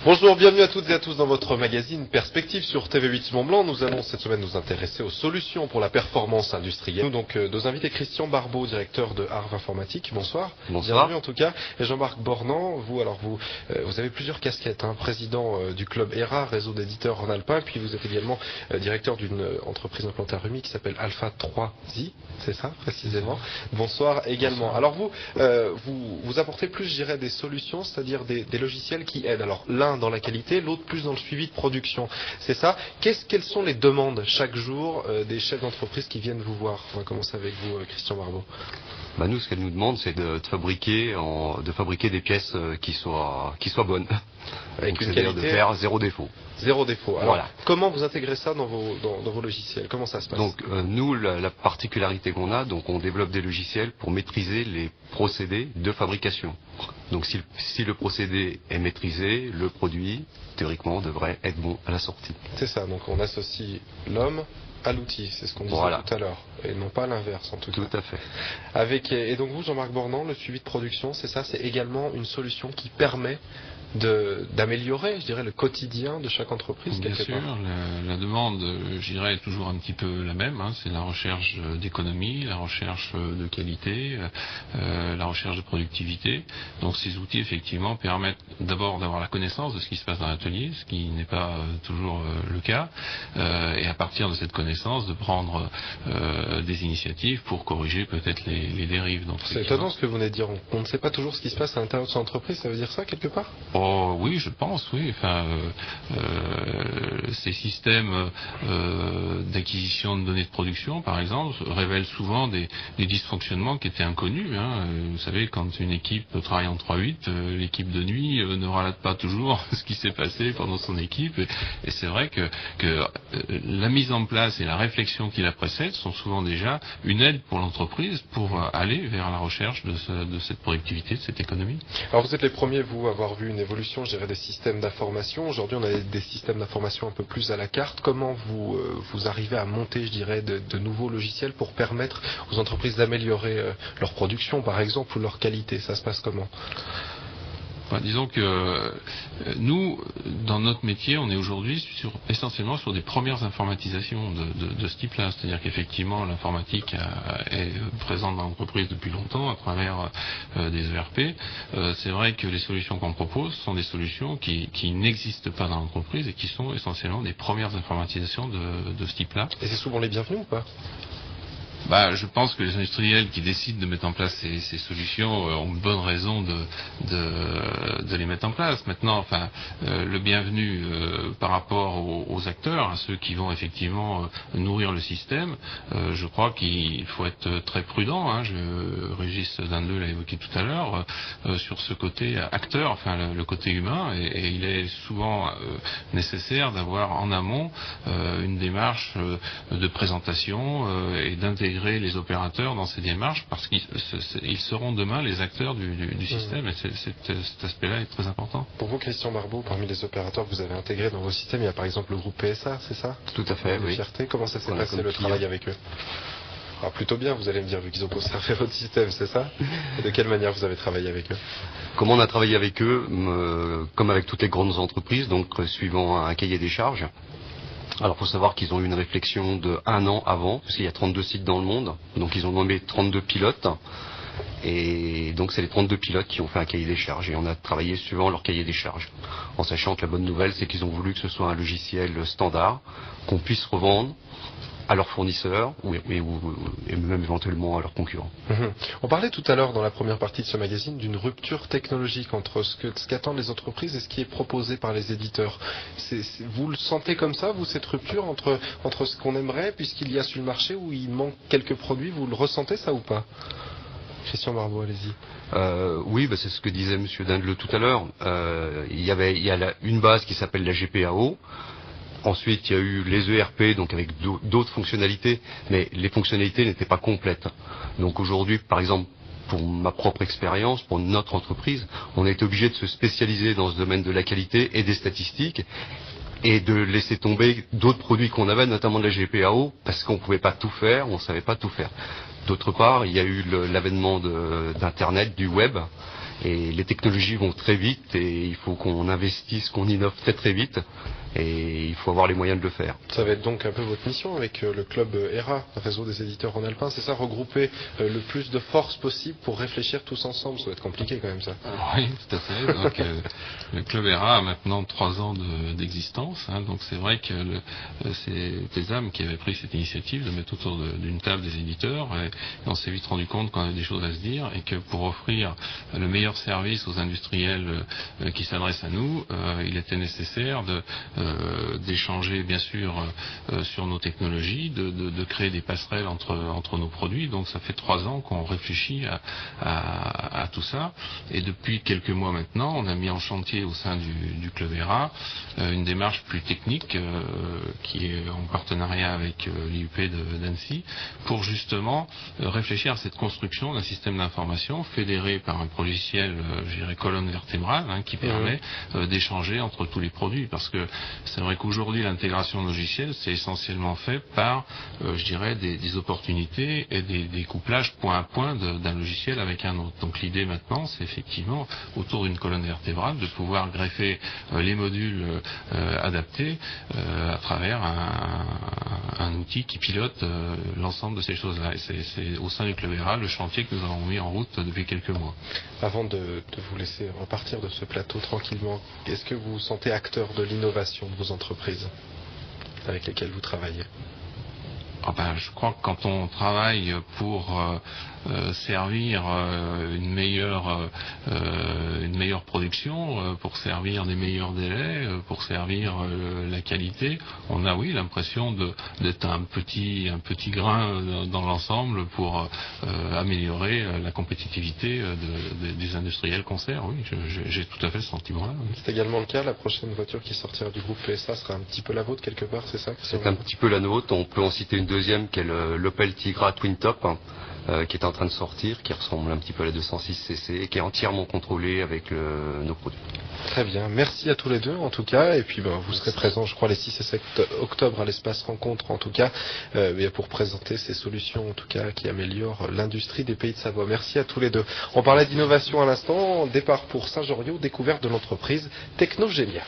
Bonjour, bienvenue à toutes et à tous dans votre magazine Perspective sur TV8 Mont-Blanc. Nous allons cette semaine nous intéresser aux solutions pour la performance industrielle. Nous donc deux invités, Christian Barbeau, directeur de Arve Informatique. Bonsoir. Bonsoir. Bienvenue en tout cas. Et Jean-Marc Bornand, vous avez plusieurs casquettes, président du club ERA, réseau d'éditeurs Rhône-Alpin, puis vous êtes également directeur d'une entreprise implantée à Rumi qui s'appelle Alpha 3i, c'est ça précisément. Bonsoir également. Alors vous apportez plus, je dirais, des solutions, c'est-à-dire des logiciels qui aident. Alors l'un dans la qualité, l'autre plus dans le suivi de production. C'est ça. Quelles sont les demandes chaque jour des chefs d'entreprise qui viennent vous voir? On va commencer avec vous, Christian Barbeau. Nous, ce qu'elle nous demande, c'est de fabriquer des pièces qui soient bonnes. Avec une c'est-à-dire qualité de faire zéro défaut. Zéro défaut. Alors, voilà. Comment vous intégrez ça dans vos logiciels? Comment ça se passe? Donc, nous, la particularité qu'on a, on développe des logiciels pour maîtriser les procédés de fabrication. Donc, si le procédé est maîtrisé, le produit, théoriquement, devrait être bon à la sortie. C'est ça. Donc, on associe l'homme à l'outil, c'est ce qu'on disait tout à l'heure, et non pas l'inverse en tout cas. Tout à fait. Et donc vous, Jean-Marc Bornand, le suivi de production, c'est ça, c'est également une solution qui permet d'améliorer, je dirais, le quotidien de chaque entreprise. Bien sûr, la demande, je dirais, est toujours un petit peu la même. C'est la recherche d'économie, la recherche de qualité, la recherche de productivité. Donc ces outils, effectivement, permettent d'abord d'avoir la connaissance de ce qui se passe dans l'atelier, ce qui n'est pas toujours le cas, et à partir de cette connaissance, de prendre des initiatives pour corriger peut-être les dérives. C'est étonnant ce que vous venez de dire. On ne sait pas toujours ce qui se passe à l'intérieur de son entreprise, ça veut dire ça quelque part? Oh, oui, je pense, oui. Ces systèmes d'acquisition de données de production, par exemple, révèlent souvent des dysfonctionnements qui étaient inconnus. Vous savez, quand une équipe travaille en 3/8, l'équipe de nuit ne relate pas toujours ce qui s'est passé pendant son équipe. Et c'est vrai que la mise en place et la réflexion qui la précède sont souvent déjà une aide pour l'entreprise pour aller vers la recherche de cette productivité, de cette économie. Alors vous êtes les premiers, vous, à avoir vu une évolution, je dirais, des systèmes d'information. Aujourd'hui, on a des systèmes d'information un peu plus à la carte. Comment vous arrivez à monter, je dirais, de nouveaux logiciels pour permettre aux entreprises d'améliorer leur production, par exemple, ou leur qualité? Ça se passe comment? Disons que nous, dans notre métier, on est aujourd'hui essentiellement sur des premières informatisations de ce type-là. C'est-à-dire qu'effectivement, l'informatique est présente dans l'entreprise depuis longtemps à travers des ERP. C'est vrai que les solutions qu'on propose sont des solutions qui n'existent pas dans l'entreprise et qui sont essentiellement des premières informatisations de ce type-là. Et c'est souvent les bienvenus ou pas? Je pense que les industriels qui décident de mettre en place ces solutions ont une bonne raison de les mettre en place. Maintenant, le bienvenu par rapport aux acteurs, à ceux qui vont effectivement nourrir le système, je crois qu'il faut être très prudent. Régis Dandeleu l'a évoqué tout à l'heure, sur ce côté acteur, le côté humain, et il est souvent nécessaire d'avoir en amont une démarche de présentation et d'intégrer les opérateurs dans ces démarches, parce qu'ils seront demain les acteurs du système, et cet aspect-là est très important. Pour vous, Christian Barbeau, parmi les opérateurs que vous avez intégrés dans vos systèmes, il y a par exemple le groupe PSA, c'est ça? Tout à fait, oui. Fierté. Comment ça s'est passé le travail avec eux? Plutôt bien, vous allez me dire, vu qu'ils ont conservé votre système, c'est ça? Et de quelle manière vous avez travaillé avec eux? Comment on a travaillé avec eux? Comme avec toutes les grandes entreprises, donc suivant un cahier des charges. Alors, il faut savoir qu'ils ont eu une réflexion de 1 an avant, parce qu'il y a 32 sites dans le monde, donc ils ont nommé 32 pilotes, et donc c'est les 32 pilotes qui ont fait un cahier des charges, et on a travaillé suivant leur cahier des charges, en sachant que la bonne nouvelle, c'est qu'ils ont voulu que ce soit un logiciel standard, qu'on puisse revendre à leurs fournisseurs, et même éventuellement à leurs concurrents. On parlait tout à l'heure dans la première partie de ce magazine d'une rupture technologique entre ce qu'attendent les entreprises et ce qui est proposé par les éditeurs. Vous le sentez comme ça, vous, cette rupture entre ce qu'on aimerait, puisqu'il y a sur le marché où il manque quelques produits, vous le ressentez ça ou pas? Christian Barbeau, allez-y. Oui, c'est ce que disait M. Dandeleu tout à l'heure. Il y a une base qui s'appelle la GPAO. Ensuite, il y a eu les ERP, donc avec d'autres fonctionnalités, mais les fonctionnalités n'étaient pas complètes. Donc aujourd'hui, par exemple, pour ma propre expérience, pour notre entreprise, on a été obligé de se spécialiser dans ce domaine de la qualité et des statistiques, et de laisser tomber d'autres produits qu'on avait, notamment de la GPAO, parce qu'on ne pouvait pas tout faire, on ne savait pas tout faire. D'autre part, il y a eu l'avènement d'Internet, du web, Et les technologies vont très vite et il faut qu'on investisse, qu'on innove très très vite. Et il faut avoir les moyens de le faire. Ça va être donc un peu votre mission avec le club ERA, réseau des éditeurs rhône-alpins, c'est ça, regrouper le plus de forces possible pour réfléchir tous ensemble. Ça va être compliqué quand même ça. Oui, tout à fait. Donc, le club ERA a maintenant 3 ans d'existence. Donc c'est vrai que c'est Tesam qui avait pris cette initiative de mettre autour d'une table des éditeurs. Et on s'est vite rendu compte qu'on avait des choses à se dire et que pour offrir le meilleur service aux industriels qui s'adressent à nous, il était nécessaire d'échanger bien sûr sur nos technologies, de créer des passerelles entre nos produits. Donc ça fait 3 ans qu'on réfléchit à tout ça. Et depuis quelques mois maintenant, on a mis en chantier au sein du club ERA une démarche plus technique qui est en partenariat avec l'IUP d'Annecy pour justement réfléchir à cette construction d'un système d'information fédéré par un logiciel, je dirais colonne vertébrale, qui permet d'échanger entre tous les produits. Parce que c'est vrai qu'aujourd'hui l'intégration logicielle c'est essentiellement fait par je dirais des opportunités et des couplages point à point d'un logiciel avec un autre. Donc l'idée maintenant c'est effectivement autour d'une colonne vertébrale de pouvoir greffer les modules adaptés à travers un outil qui pilote l'ensemble de ces choses-là. Et c'est au sein du club ERA le chantier que nous avons mis en route depuis quelques mois. Avant de vous laisser repartir de ce plateau tranquillement, est-ce que vous vous sentez acteur de l'innovation de vos entreprises avec lesquelles vous travaillez? Je crois que quand on travaille pour servir une meilleure production, pour servir des meilleurs délais, pour servir la qualité, on a l'impression d'être un petit grain dans l'ensemble pour améliorer la compétitivité des industriels qu'on sert. Oui, j'ai tout à fait ce sentiment-là. Oui. C'est également le cas, la prochaine voiture qui sortira du groupe PSA sera un petit peu la vôtre quelque part, c'est ça? C'est un petit peu la nôtre, on peut en citer une deuxième qui est l'Opel Tigra Twin Top, qui est en train de sortir, qui ressemble un petit peu à la 206cc et qui est entièrement contrôlée avec nos produits. Très bien, merci à tous les deux en tout cas, et puis vous serez présents je crois les 6 et 7 octobre à l'espace rencontre en tout cas, pour présenter ces solutions en tout cas qui améliorent l'industrie des Pays de Savoie. Merci à tous les deux. On parlait d'innovation à l'instant, départ pour Saint-Joriot, découverte de l'entreprise Technogénia.